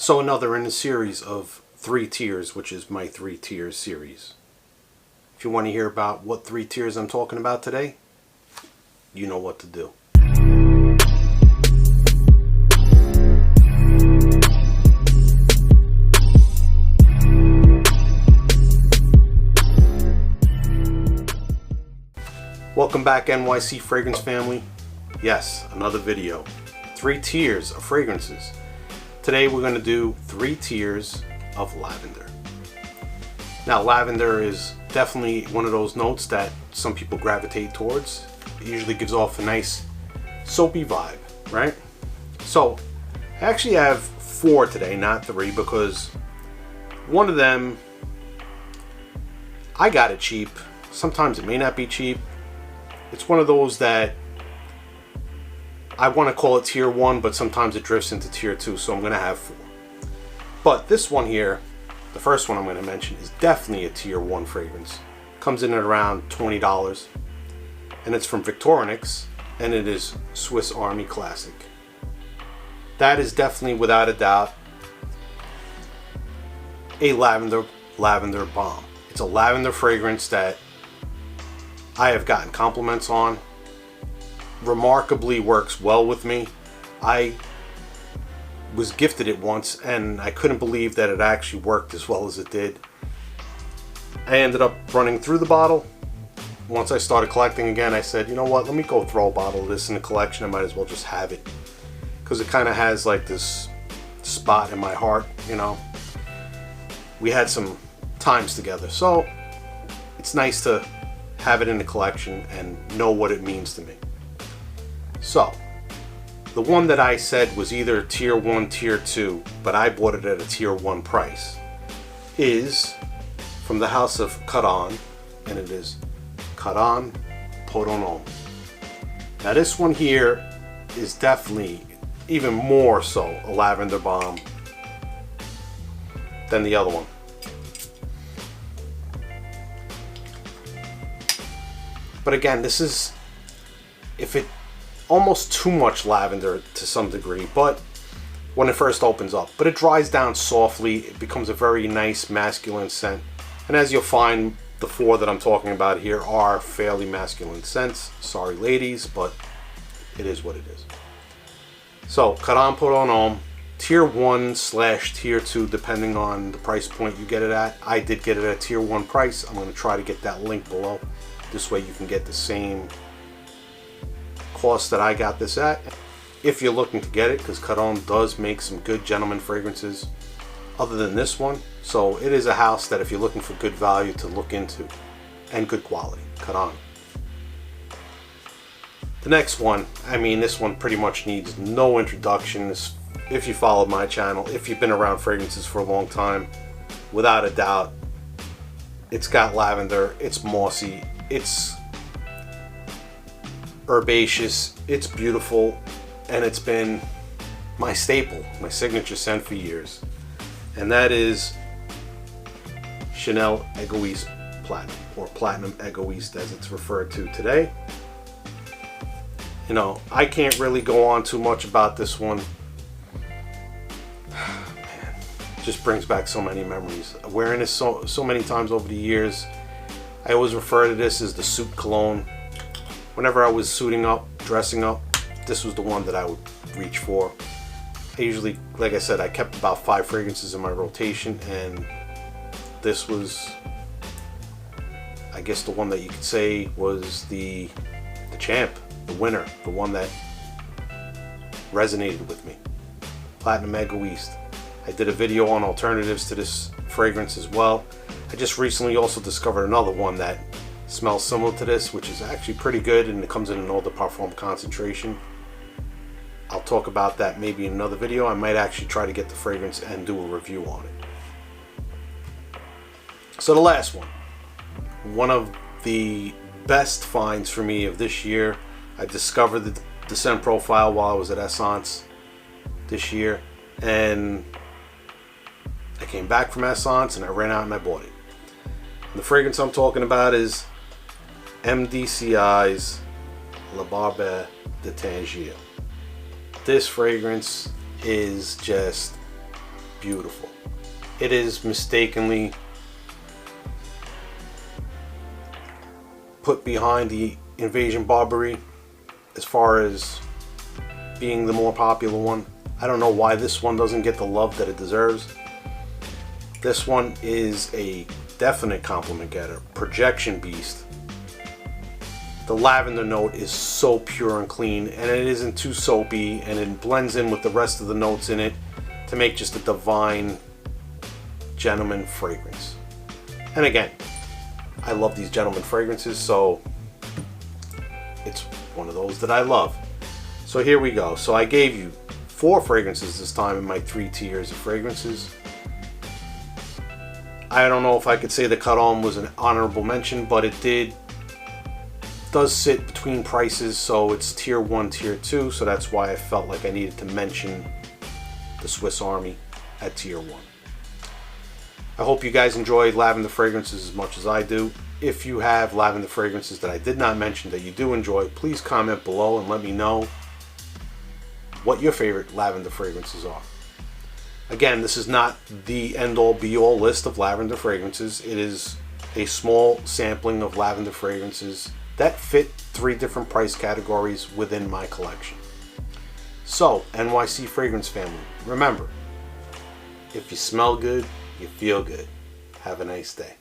So another in a series of 3 tiers, which is my 3 tiers series. If you want to hear about what 3 tiers I'm talking about today, you know what to do. Welcome back, NYC Fragrance family. Yes, another video. 3 tiers of fragrances. Today we're going to do 3 tiers of lavender. Now, lavender is definitely one of those notes that some people gravitate towards. It usually gives off a nice soapy vibe, right? So I actually have 4 today, not 3, because one of them I got it cheap. Sometimes it may not be cheap. It's one of those that I want to call it tier 1, but sometimes it drifts into tier 2, so I'm going to have 4. But this one here, the first one I'm going to mention, is definitely a tier 1 fragrance. Comes in at around $20, and it's from Victorinox, and it is Swiss Army Classic. That is definitely, without a doubt, a lavender bomb. It's a lavender fragrance that I have gotten compliments on. Remarkably works well with me. I was gifted it once and I couldn't believe that it actually worked as well as it did. I ended up running through the bottle. Once I started collecting again, I said, you know what, let me go throw a bottle of this in the collection. I might as well just have it, because it kind of has like this spot in my heart, you know. We had some times together, so it's nice to have it in the collection and know what it means to me. So, the one that I said was either tier 1, tier 2, but I bought it at a tier 1 price, is from the house of Caron, and it is Caron Homme. Now this one here is definitely even more so a lavender bomb than the other one. But again, this is, if it almost too much lavender to some degree, but when it first opens up, but it dries down softly. It becomes a very nice masculine scent, and as you'll find, the 4 that I'm talking about here are fairly masculine scents. Sorry ladies, but it is what it is. So Caron Homme, tier 1/tier 2, depending on the price point you get it at. I did get it at tier 1 price. I'm going to try to get that link below. This way you can get the same cost that I got this at, if you're looking to get it, because Cuton does make some good gentleman fragrances other than this one. So it is a house that if you're looking for good value to look into and good quality, Cuton. The next one, I mean, this one pretty much needs no introduction. If you followed my channel, if you've been around fragrances for a long time, without a doubt, it's got lavender, it's mossy, it's herbaceous, it's beautiful, and it's been my staple, my signature scent for years, and that is Chanel Egoiste Platinum, or Platinum Egoiste as it's referred to today. You know, I can't really go on too much about this one. Man, it just brings back so many memories. Wearing this so many times over the years. I always refer to this as the suit cologne. Whenever I was suiting up, dressing up, this was the one that I would reach for. I usually, like I said, I kept about 5 fragrances in my rotation, and this was, I guess, the one that you could say was the champ, the winner, the one that resonated with me. Platinum Egoiste. I did a video on alternatives to this fragrance as well. I just recently also discovered another one that smells similar to this, which is actually pretty good, and it comes in an eau de parfum concentration. I'll talk about that maybe in another video. I might actually try to get the fragrance and do a review on it. So the last one of the best finds for me of this year. I discovered the scent profile while I was at Essence this year, and I came back from Essence and I ran out and I bought it. And the fragrance I'm talking about is MDCI's Barbier de Tanger. This fragrance is just beautiful. It is mistakenly put behind the Invasion Barbier as far as being the more popular one. I don't know why this one doesn't get the love that it deserves. This one is a definite compliment getter. Projection beast. The lavender note is so pure and clean, and it isn't too soapy, and it blends in with the rest of the notes in it to make just a divine gentleman fragrance. And again, I love these gentleman fragrances, so it's one of those that I love. So here we go. So I gave you 4 fragrances this time in my 3 tiers of fragrances. I don't know if I could say the Caron was an honorable mention, but it does sit between prices, so it's tier 1, tier 2, so that's why I felt like I needed to mention the Swiss Army at tier 1. I hope you guys enjoyed lavender fragrances as much as I do. If you have lavender fragrances that I did not mention that you do enjoy, please comment below and let me know what your favorite lavender fragrances are. Again, this is not the end-all be-all list of lavender fragrances. It is a small sampling of lavender fragrances that fit 3 different price categories within my collection. So, NYC Fragrance family, remember, if you smell good, you feel good. Have a nice day.